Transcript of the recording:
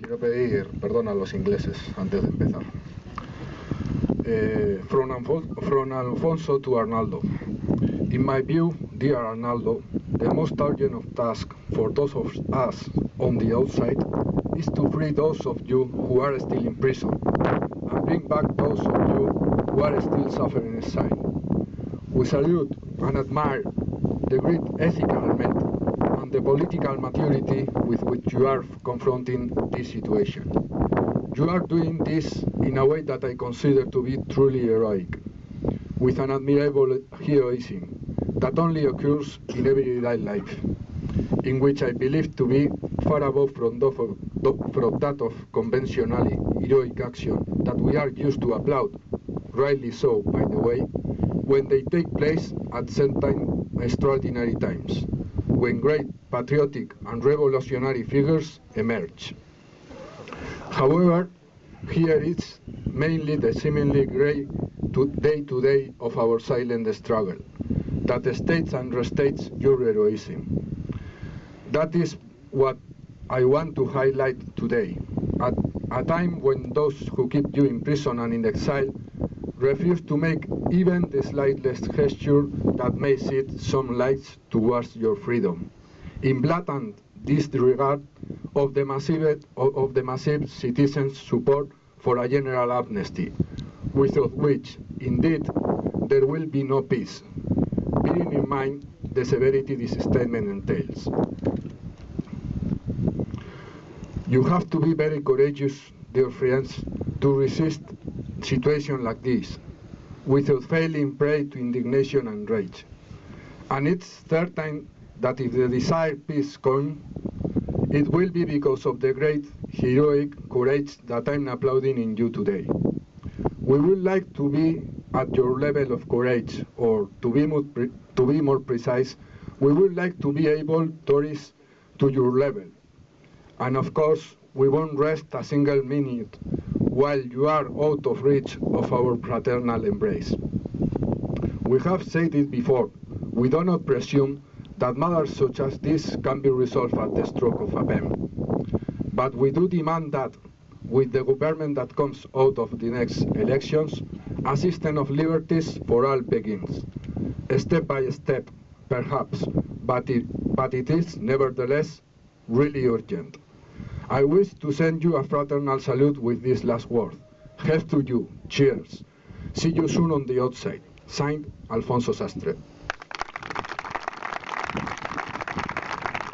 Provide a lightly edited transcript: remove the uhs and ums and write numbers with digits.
Quiero pedir perdón a los ingleses antes de empezar. From Alfonso to Arnaldo. In my view, dear Arnaldo, the most urgent of tasks for those of us on the outside is to free those of you who are still in prison and bring back those of you who are still suffering inside. We salute and admire the great ethical and the political maturity with which you are confronting this situation. You are doing this in a way that I consider to be truly heroic, with an admirable heroism that only occurs in everyday life, in which I believe to be far above from that of conventionally heroic action that we are used to applaud, rightly so, by the way, when they take place at certain extraordinary times, when great patriotic and revolutionary figures emerge. However, here is mainly the seemingly grey day-to-day of our silent struggle that states and restates your heroism. That is what I want to highlight today, at a time when those who keep you in prison and in exile refuse to make even the slightest gesture that may shed some light towards your freedom, in blatant disregard of the massive citizens' support for a general amnesty, without which, indeed, there will be no peace, bearing in mind the severity this statement entails. You have to be very courageous, dear friends, to resist situations like this, without falling prey to indignation and rage. And it's certain that if the desired peace comes, it will be because of the great heroic courage that I'm applauding in you today. We would like to be at your level of courage, or to be more precise, we would like to be able to rise to your level. And of course, we won't rest a single minute while you are out of reach of our fraternal embrace. We have said it before, we do not presume that matters such as this can be resolved at the stroke of a pen. But we do demand that, with the government that comes out of the next elections, a system of liberties for all begins, step by step, perhaps, but it is, nevertheless, really urgent. I wish to send you a fraternal salute with this last word. Health to you. Cheers. See you soon on the outside. Signed, Alfonso Sastre.